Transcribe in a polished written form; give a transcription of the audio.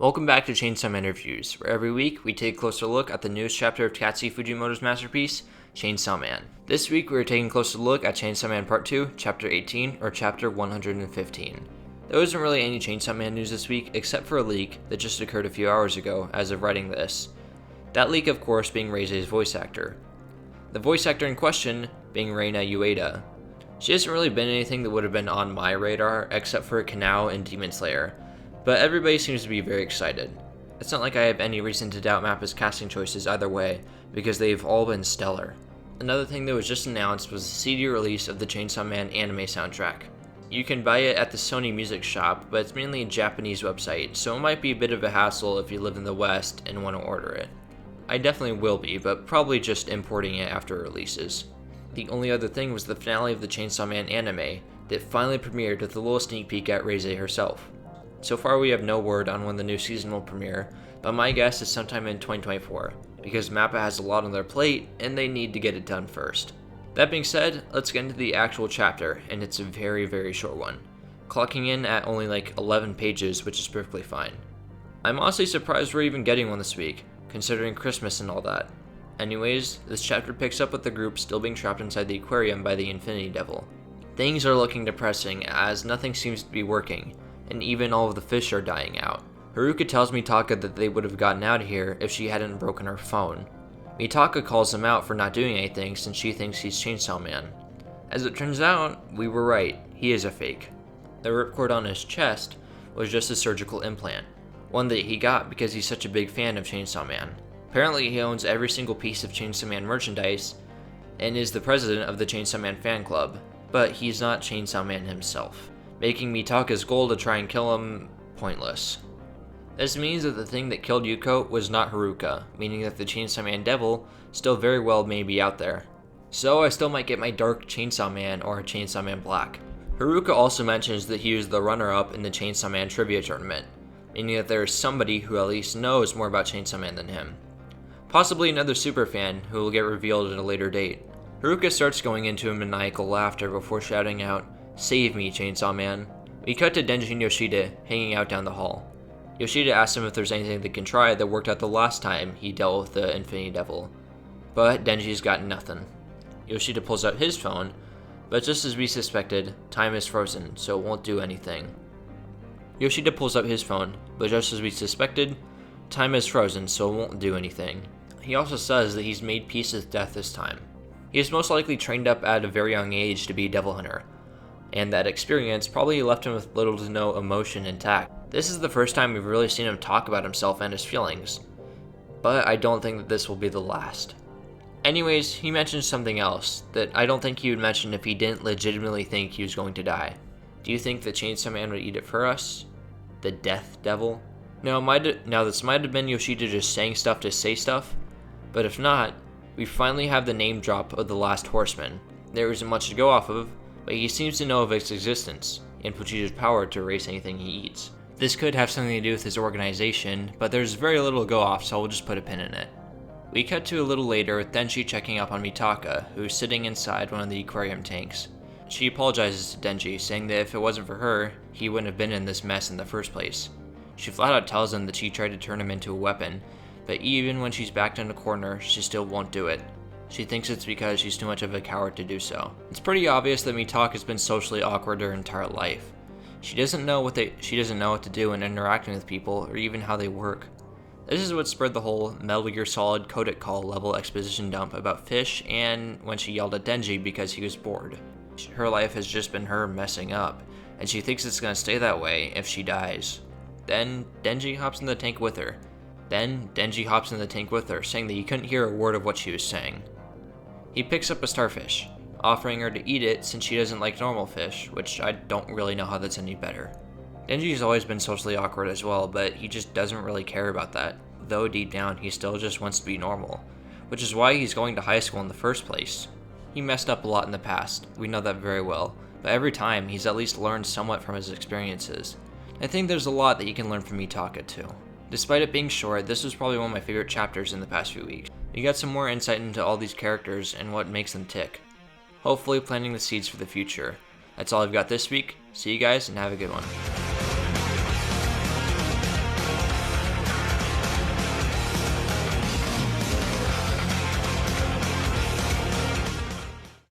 Welcome back to Chainsaw Man Reviews, where every week we take a closer look at the newest chapter of Tatsuki Fujimoto's masterpiece, Chainsaw Man. This week we are taking a closer look at Chainsaw Man Part 2, Chapter 18, or Chapter 115. There wasn't really any Chainsaw Man news this week, except for a leak that just occurred a few hours ago as of writing this. That leak, of course, being Reise's voice actor. The voice actor in question being Reina Ueda. She hasn't really been anything that would have been on my radar, except for Kanao and Demon Slayer. But everybody seems to be very excited. It's not like I have any reason to doubt Mappa's casting choices either way, because they've all been stellar. Another thing that was just announced was the CD release of the Chainsaw Man anime soundtrack. You can buy it at the Sony Music Shop, but it's mainly a Japanese website, so it might be a bit of a hassle if you live in the West and want to order it. I definitely will be, but probably just importing it after it releases. The only other thing was the finale of the Chainsaw Man anime that finally premiered with a little sneak peek at Reise herself. So far we have no word on when the new season will premiere, but my guess is sometime in 2024, because Mappa has a lot on their plate and they need to get it done first. That being said, let's get into the actual chapter, and it's a very short one, clocking in at only like 11 pages, which is perfectly fine. I'm honestly surprised we're even getting one this week, considering Christmas and all that. Anyways, this chapter picks up with the group still being trapped inside the aquarium by the Infinity Devil. Things are looking depressing as nothing seems to be working, and even all of the fish are dying out. Haruka tells Mitaka that they would have gotten out of here if she hadn't broken her phone. Mitaka calls him out for not doing anything since she thinks he's Chainsaw Man. As it turns out, we were right, he is a fake. The ripcord on his chest was just a surgical implant, one that he got because he's such a big fan of Chainsaw Man. Apparently he owns every single piece of Chainsaw Man merchandise and is the president of the Chainsaw Man fan club, but he's not Chainsaw Man himself, making Mitaka's goal to try and kill him pointless. This means that the thing that killed Yuko was not Haruka, meaning that the Chainsaw Man devil still very well may be out there. So I still might get my Dark Chainsaw Man or Chainsaw Man Black. Haruka also mentions that he was the runner-up in the Chainsaw Man trivia tournament, meaning that there is somebody who at least knows more about Chainsaw Man than him. Possibly another superfan who will get revealed at a later date. Haruka starts going into a maniacal laughter before shouting out, "Save me, Chainsaw Man." We cut to Denji and Yoshida hanging out down the hall. Yoshida asks him if there's anything they can try that worked out the last time he dealt with the Infinity Devil, but Denji's got nothing. Yoshida pulls out his phone, but just as we suspected, time is frozen, so it won't do anything. Yoshida pulls up his phone, but just as we suspected, time is frozen, so it won't do anything. He also says that he's made peace with death this time. He is most likely trained up at a very young age to be a devil hunter, and that experience probably left him with little to no emotion intact. This is the first time we've really seen him talk about himself and his feelings, but I don't think that this will be the last. Anyways, he mentions something else that I don't think he would mention if he didn't legitimately think he was going to die. Do you think the Chainsaw Man would eat it for us? The Death Devil? Now this might have been Yoshida just saying stuff to say stuff, but if not, we finally have the name drop of the Last Horseman. There isn't much to go off of, but he seems to know of its existence, and Fuji's power to erase anything he eats. This could have something to do with his organization, but there's very little to go off, so we'll just put a pin in it. We cut to a little later with Denji checking up on Mitaka, who's sitting inside one of the aquarium tanks. She apologizes to Denji, saying that if it wasn't for her, he wouldn't have been in this mess in the first place. She flat out tells him that she tried to turn him into a weapon, but even when she's backed in a corner, she still won't do it. She thinks it's because she's too much of a coward to do so. It's pretty obvious that Mitaka has been socially awkward her entire life. She doesn't know what to do in interacting with people or even how they work. This is what spurred the whole Metal Gear Solid Codec Call level exposition dump about Fish and when she yelled at Denji because he was bored. Her life has just been her messing up, and she thinks it's gonna stay that way if she dies. Then Denji hops in the tank with her. Saying that he couldn't hear a word of what she was saying. He picks up a starfish, offering her to eat it since she doesn't like normal fish, which I don't really know how that's any better. Denji's always been socially awkward as well, but he just doesn't really care about that, though deep down he still just wants to be normal, which is why he's going to high school in the first place. He messed up a lot in the past, we know that very well, but every time he's at least learned somewhat from his experiences. I think there's a lot that you can learn from Mitaka too. Despite it being short, this was probably one of my favorite chapters in the past few weeks. You got some more insight into all these characters and what makes them tick. Hopefully planting the seeds for the future. That's all I've got this week. See you guys and have a good one.